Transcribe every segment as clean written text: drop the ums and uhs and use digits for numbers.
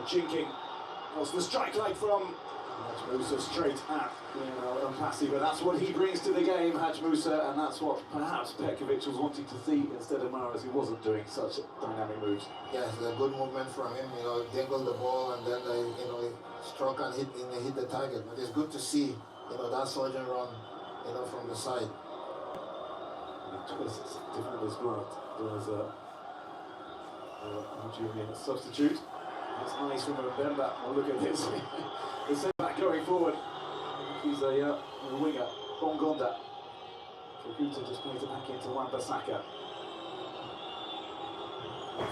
jinking. What's the strike like from Haj Musa straight at Mpassi, but that's what he brings to the game, Haj Musa, and that's what perhaps Petkovic was wanting to see instead of Mahrez, who wasn't doing such dynamic moves. Yes, a good movement from him, dangled the ball and then, he struck and hit the target. But it's good to see, that surgeon run, from the side. Twists defender's glove. There's Algerian substitute. That's nice from Mbemba. Oh, look at this. The centre back going forward. He's a winger. Bongonda. Kakuta just plays it back into Wan-Bissaka.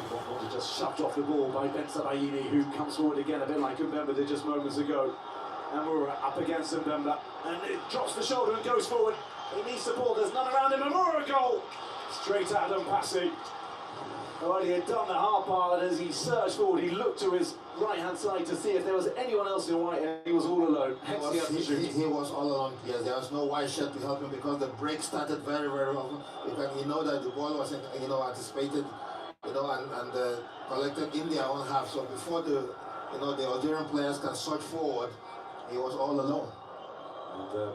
Bongonda just shoved off the ball by Bensebaini, who comes forward again a bit like Mbemba did just moments ago. Amoura up against Mbemba, and it drops the shoulder and goes forward. He needs support, there's none around him. Amoura goal! Straight at Mpassi. Well, he had done the hard part, and as he surged forward, he looked to his right-hand side to see if there was anyone else in white, and he was all alone. He was all alone, yes. There was no white shirt to help him because the break started very, very often. You know that the ball wasn't, anticipated, and collected in their own half. So before the Algerian players can surge forward, he was all alone. And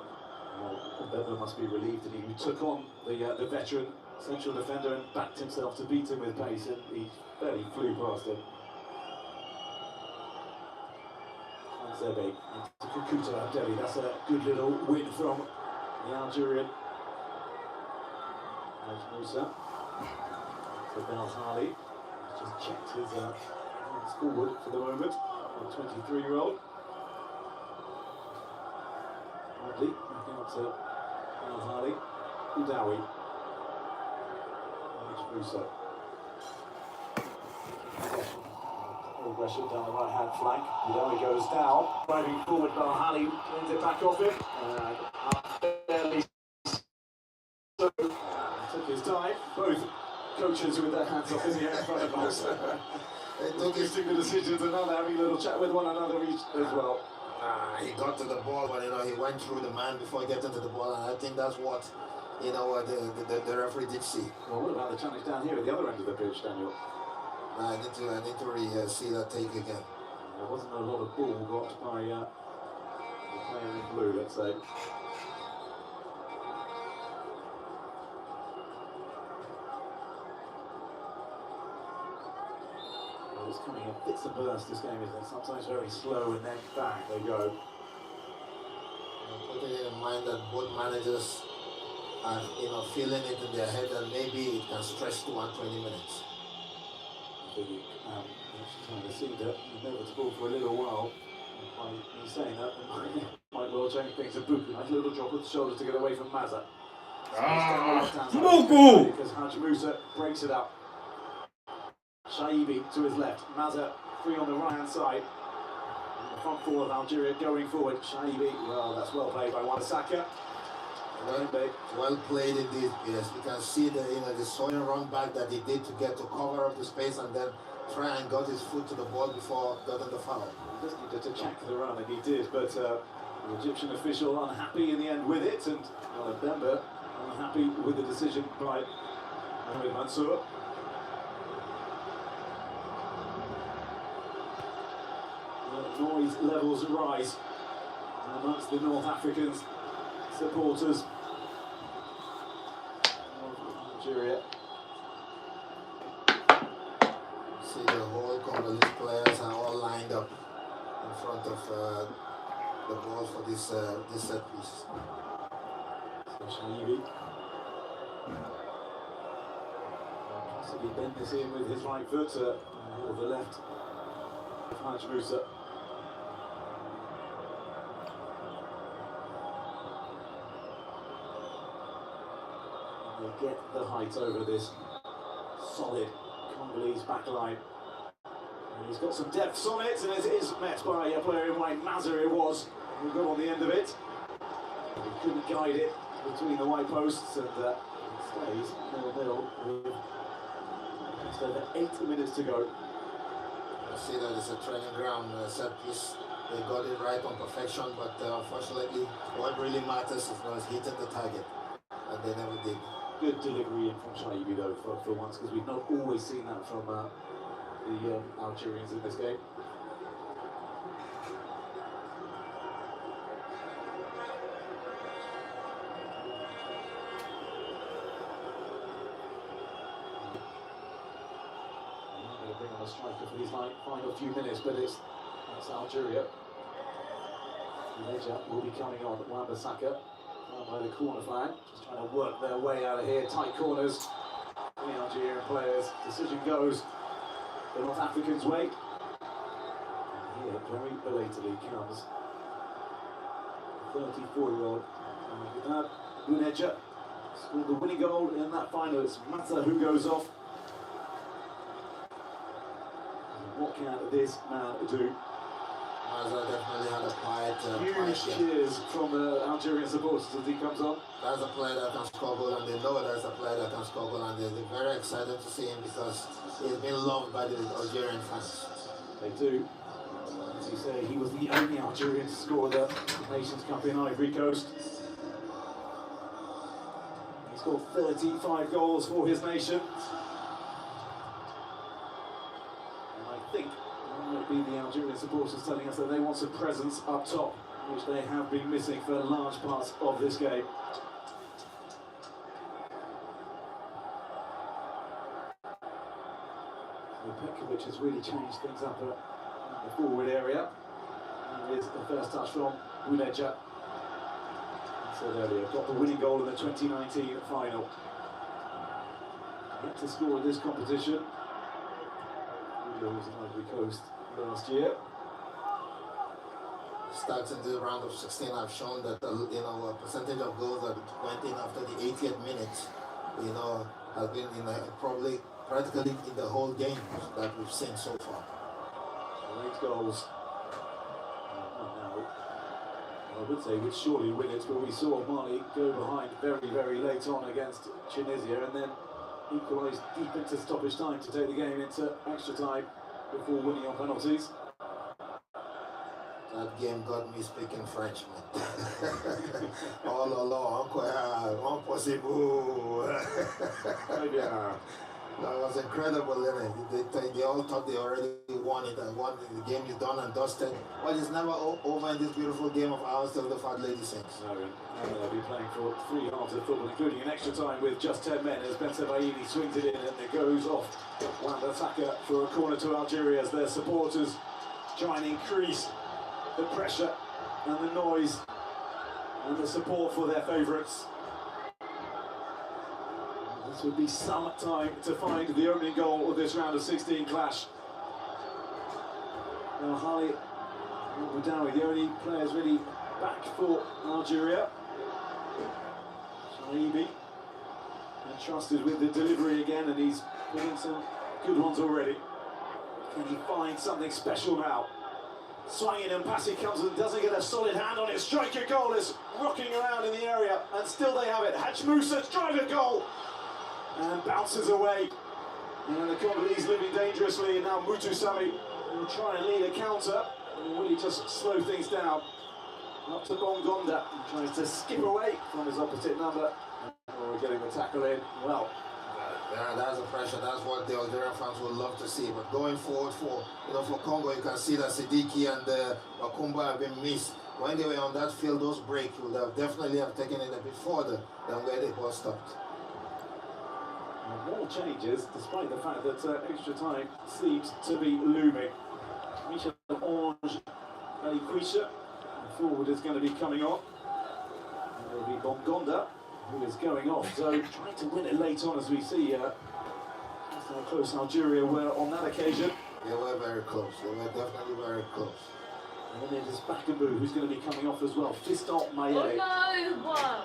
Mbemba must be relieved that he took on the veteran central defender and backed himself to beat him with pace, and he barely flew past him. Zebe to Kakuta Abdelli. That's a good little win from the Algerian. Haj Musa to Belhali. Just checked his hands forward for the moment. A 23-year-old. Bradley looking up to Belhali. Udawi. Haj Musa. Progression down the right-hand flank. Udawi goes down. Driving forward, Belhali cleans it back off him. Barely so. Took his time. Both coaches with their hands off in the air in front of us. They took the decisions and now they're having a little chat with one another each as well. He got to the ball, but he went through the man before getting to the ball, and I think that's what the referee did see. Well, what about the challenge down here at the other end of the pitch, Daniel? I need to see that take again. There wasn't a lot of ball got by the player in blue, let's say. Well, it's coming in bits and bursts, this game, isn't it? Sometimes very slow and then bang, they go. Putting in mind that both managers are feeling it in their head that maybe it can stretch to 120 minutes. Kind of seemed inevitable for a little while. By me saying that, might well change things. A Buku, nice little drop with the shoulder to get away from Maza. Buku! Because Haj Musa breaks it up. Shaibi to his left. Maza free on the right hand side. And the front four of Algeria going forward. Shaibi, well, that's well played by Wan-Bissaka. Well played indeed. Yes, you can see the soil run back that he did to get to cover up the space and then try and got his foot to the ball before getting the foul. He just needed to check the run, and he did, but the Egyptian official unhappy in the end with it, and Mbemba unhappy with the decision by Mohamed Mansour. The noise levels rise amongst the North African supporters of Algeria. See the whole Congolese players are all lined up in front of the ball for this set piece. Shaibi possibly bent this in with his right foot or the left of Haj Musa. They get the height over this solid Congolese backline. And he's got some depth on it, and it is met by a player in white. Maza it was, who got on the end of it. He couldn't guide it between the white posts, and it stays 0-0 with just over 8 minutes to go. I see that it's a training ground set piece. They got it right on perfection, but unfortunately, what really matters is hitting the target, and they never did. Good delivery in from Shaibi though for once, because we've not always seen that from the Algerians in this game. a striker for these final few minutes, but it's Algeria. Buneja will be coming on. Wan-Bissaka by the corner flag, just trying to work their way out of here. Tight corners. The Algerian players. Decision goes the North Africans' way. And here, very belatedly, comes 34-year-old Buneja. Scored the winning goal in that final. It's Mata who goes off. And what can this man do? Mazza definitely had a quiet Huge cheers from the Algerian supporters as he comes on. That's a player that can score goal, and they know that's a player that can score goal, and they're very excited to see him because he's been loved by the Algerian fans. They do. As you say, he was the only Algerian to score the Nations Cup in Ivory Coast. He scored 35 goals for his nation. And I think it might be the Algerian supporters telling us that they want some presence up top, which they have been missing for large parts of this game. Petkovic has really changed things up in the forward area. And here's the first touch from Buneja. I said earlier, got the winning goal in the 2019 final. Yet to score in this competition. He was in Ivory Coast last year. Stats in the round of 16 have shown that a percentage of goals that went in after the 80th minute, has been probably practically in the whole game that we've seen so far. 8 goals. Now, I would say would surely win it, but we saw Mali go behind very, very late on against Tunisia and then equalised deep into stoppage time to take the game into extra time before winning on penalties. That game got me speaking French, man. Oh la la, impossible. That was incredible, isn't it? They all thought they already won it and the game is done and dusted. Well, it's never over in this beautiful game of ours till the fat lady sings. No, they'll be playing for 3 halves of football, including an extra time with just 10 men as Ben Sebaini swings it in and it goes off. Wan-Bissaka for a corner to Algeria as their supporters try and increase the pressure and the noise and the support for their favourites. This would be some time to find the opening goal of this round of 16 clash. Now Hali Boudaoui, the only players really back for Algeria. Shaibi entrusted with the delivery again, and he's put in some good ones already. Can he find something special now? Swinging and passing comes and doesn't get a solid hand on it. Striker goal is rocking around in the area, and still they have it. Haj Moussa striker goal and bounces away. And the Congolese living dangerously, and now Mutu Sami will try and lead a counter. Or will he just slow things down? Up to Bongonda, he tries to skip away from his opposite number. We're getting the tackle in. Well, that's the pressure. That's what the Algerian fans would love to see. But going forward for Congo, you can see that Sidiki and Bakumba have been missed. When they were on that field, those breaks would have definitely have taken it a bit further than where they both stopped. More changes, despite the fact that extra time seems to be looming. Michel Ange Alikwisha, forward is going to be coming on. And there will be Bongonda, who is going off. So trying to win it late on, as we see just how close Algeria were on that occasion. They were very close. They were definitely very close. And then there's Bakambu, who's going to be coming off as well. Fiston Maye. Oh no!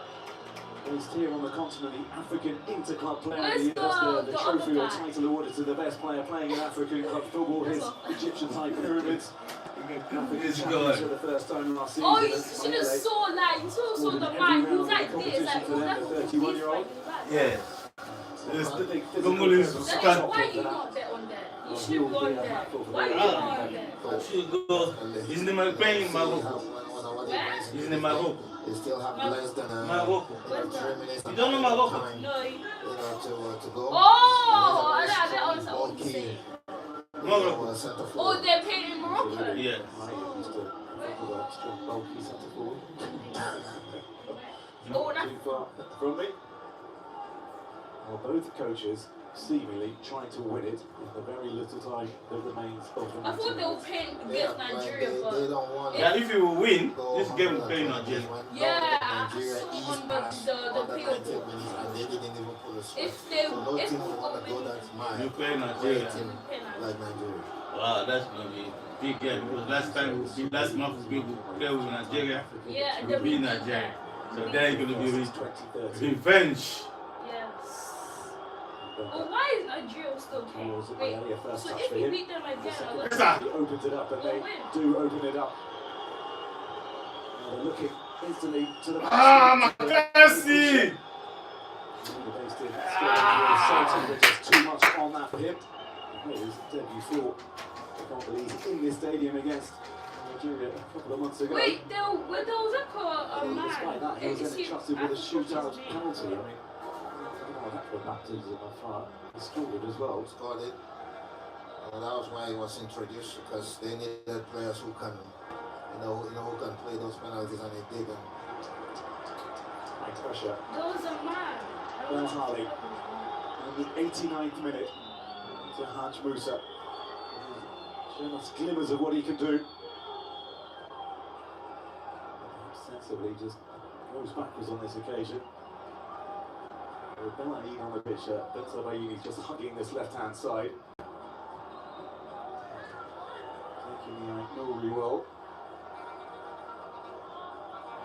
Based here on the continent, the African Interclub Player of the Year. That's the trophy or title awarded to the best player playing in African club football. His Egyptian high pyramids. African champions for the first time last season. Oh, you should have saw that. You saw the man. He was like this. Like, for them, the 31-year-old. Yeah. Congolese stand. Why are you not there on there? You should have gone there. Why are you not on there? I should go. He's in my playing Morocco. He's in Morocco. They still have less than 3 minutes. You don't know Morocco? No. To go. Oh, I don't know. Bulky. Morocco. Oh, they're playing in Morocco? Yeah. Oh, that's... From me? Well, both coaches seemingly trying to win it in the very little time that remains of the I match. thought they were playing against Nigeria, they but don't want Yeah, if you win, go this game will 120 play Nigeria. yeah, Nigeria I is saw on past the under 90 PO. minutes and they didn't even pull a strike. If they, So no if team we will want to go that mile. You play Play a Nigeria. team like Nigeria. Wow, that's going to be a big game because last month we play with Nigeria. yeah, We beat Nigeria. So there is going to be 2030. revenge. yes. Well, why is Nigeria still playing? Wait, so if we beat them again, Yes, sir. He opens it up and they We'll win. do open it up. Now they're looking instantly to the Ah, Makasi! Just too much on that for him. It was debut for the Congolese in this stadium against Nigeria a couple of months ago. wait, there was a man. Despite that, he was Is then he- entrusted I with a forgot shootout his name. penalty. I mean, I don't know that for baptism of fire. He scored it as well. Scored it. And that was why he was introduced because they needed players who can, who can play those penalties and they did. And High pressure. There was a man. I don't Ben know Harley. what In the 89th minute, to Haj Musa. Showing us glimmers of what he can do. Sensibly just goes backwards on this occasion. With Belaid on the pitch, Ben Sabaini just hugging this left-hand side. Taking the Nouri well.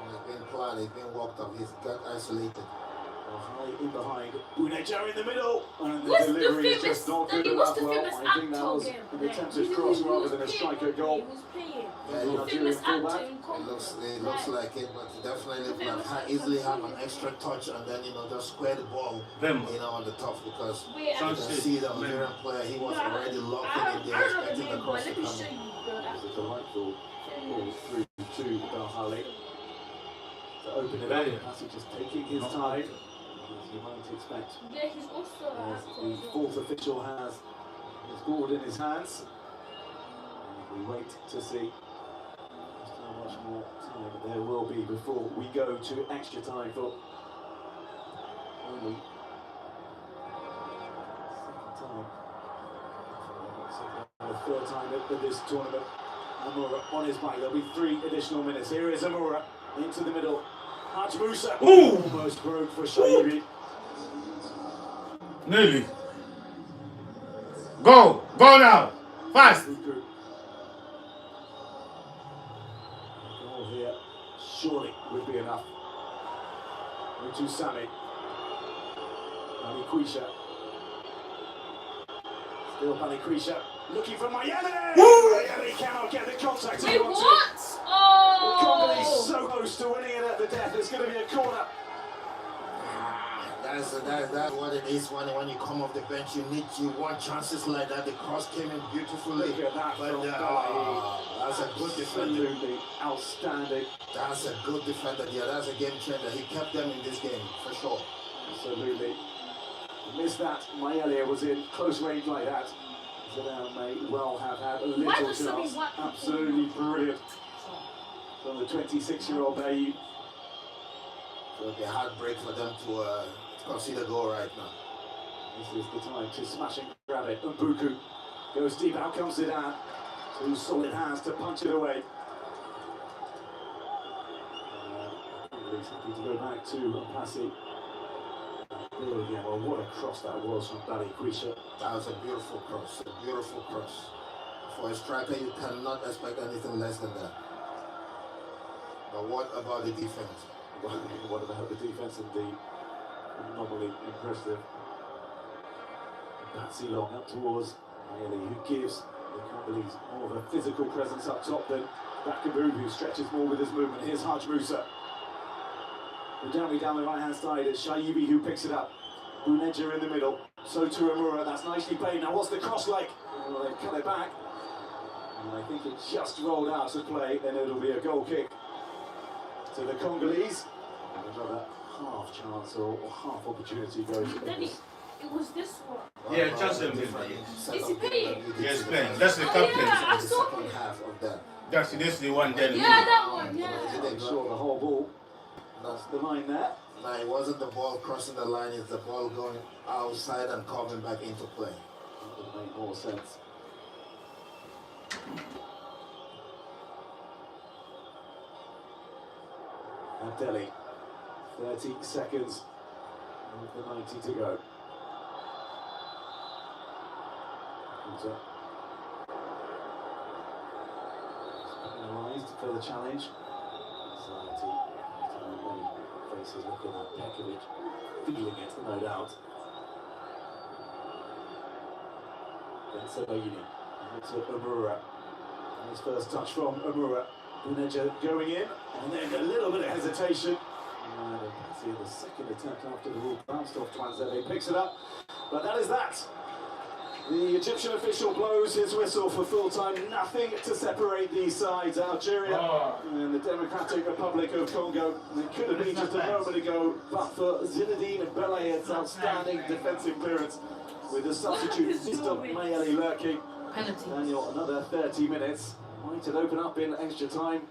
he's been planned, he's been walked up, he's got isolated. Harley in behind, Buneja in the middle, and the What's the delivery is famous? just not good What's enough. the Well, famous I think that actor was game? an attempted cross rather than a striker goal. Who's playing? Yeah, The he- Nigerian Famous actor fullback. in Congo. It looks like it, but definitely could have easily have an extra touch and then just square the ball Them. on the top because Wait, you I can see the Algerian player, he was already locked in there, don't know the expecting the name, but cross to let me come show in. you the It was a actor. delightful ball through to Belhali to open it up. Passage just taking his time, as you might expect. Yeah, he's also an As actor. the as well. fourth official has his board in his hands. And we wait to see just how much more time there will be before we go to extra time for only the third time at this tournament. Amura on his back. There'll be 3 additional minutes. Here is Amura into the middle. Haj Musa Ooh. almost broke for Shaibi. Nearly. Go! Go now! Fast! Buku. Goal here surely would be enough. Into Sami. Balikwisha. Still Balikwisha. Looking for Mayele! Mayele cannot get the contact he Wait, wanted. what? Congolese Oh! so close to winning it at the death. It's going to be a corner. That's what it is when you come off the bench. You want chances like that. The cross came in beautifully. Look at that But from Belaid. that's a good defender. Absolutely outstanding. That's a good defender. Yeah, that's a game changer. He kept them in this game for sure. Absolutely. Missed that. Mayele was in close range like that. Zidane may well have had a little Why does somebody chance. want- Absolutely brilliant from the 26-year-old Bayi. So it'll be a heartbreak for them to concede a goal right now. This is the time to smash and grab it. And Buku goes deep. Out comes Zidane. 2 solid hands to punch it away. He's happy to go back to Mpasi. Well, what a cross that was from Balikwisha. That was a beautiful cross. A beautiful cross. For a striker, you cannot expect anything less than that. But what about the defense? What about the defence and the phenomenally impressive Patsy Long up towards Mayele, who gives the Congolese more of a physical presence up top than Bakabu, who stretches more with his movement. Here's Haj Musa. Down the right-hand side, it's Shaibi who picks it up. Buneja in the middle. So to Amura, that's nicely played. Now what's the cross like? Well, they've cut it back. And I think it just rolled out of play, and it'll be a goal kick to the Congolese. And another half chance or half opportunity goes to Daddy, this. it was this one. Yeah, just him. Is he playing? Yes, playing. That's the Oh, captain. yeah. I The saw second him. half of that. That's the one then. Yeah, that one, Make yeah. sure the whole ball That's the line there. No, it wasn't the ball crossing the line, it's the ball going outside and coming back into play. That would make more sense. And Delhi, 30 seconds with the 90 to go. Hunter. Penalised for the challenge. Anxiety. Many faces looking at Pekovic, feeling it, no doubt. Then Sabayini. To Amura. And his first touch from Amura. Buneja going in, and then a little bit of hesitation. And see the second attempt after the ball bounced off Twanzebe, picks it up. But that is that. The Egyptian official blows his whistle for full time. Nothing to separate these sides. Algeria and the Democratic Republic of Congo. It could have been just a moment ago, but for Zinedine Belayet's outstanding defensive clearance with the substitute Mr. Mayeli lurking. Penalty. Daniel, another 30 minutes. Might it open up in extra time?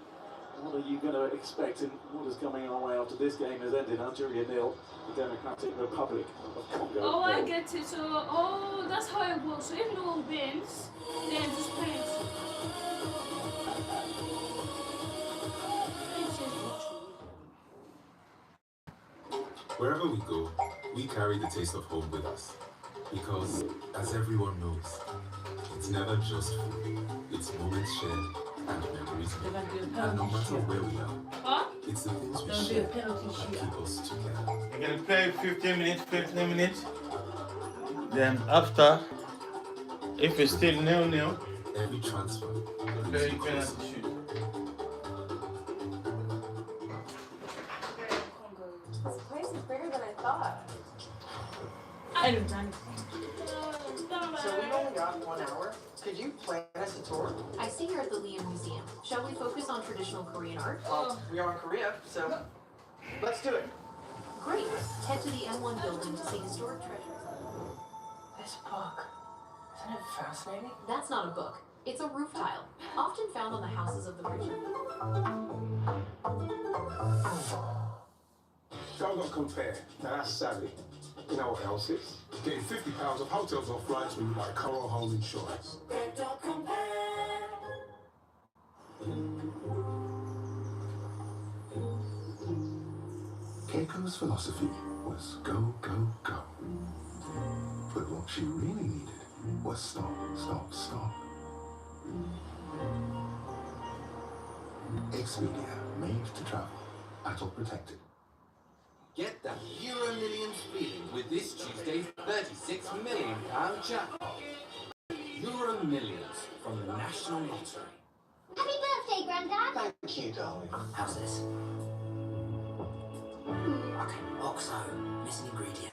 What are you going to expect, and what is coming our way after this game has ended? Algeria 0, the Democratic Republic of Congo. Oh, I 0. get it. So, that's how it works. So if no one wins, then just paint. Wherever we go, we carry the taste of home with us. Because, as everyone knows, it's never just food. It's moments shared and memories made. And no matter where we are, Huh? it's the things we share that keep us together. You're gonna play 15 minutes. Then after, if it's still 0-0, Every transfer play brings you penalty closer. shoot. This place is bigger than I thought. I don't know. So we've only got 1 hour. Could you plan us a tour? I see you're at the Liam Museum. Shall we focus on traditional Korean art? Well, we are in Korea, so let's do it. Great. Head to the M1 building to see historic treasures. This book, isn't it fascinating? That's not a book. It's a roof tile, often found on the houses of the region. Don't go compare. Now that's savvy. You know what else is? Getting £50 of hotels on flights when you buy Coral Home Insurance. Keiko's philosophy was go, go, go. But what she really needed was stop, stop, stop. Expedia, made to travel. Adult protected. Get that Euro Millions feeling with this Tuesday's £36 million jackpot. Euro Millions from the National Lottery. Happy birthday, Grandad! Thank you, darling. How's this? Okay, OXO, missing ingredient.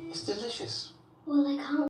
It's delicious. Well, I can't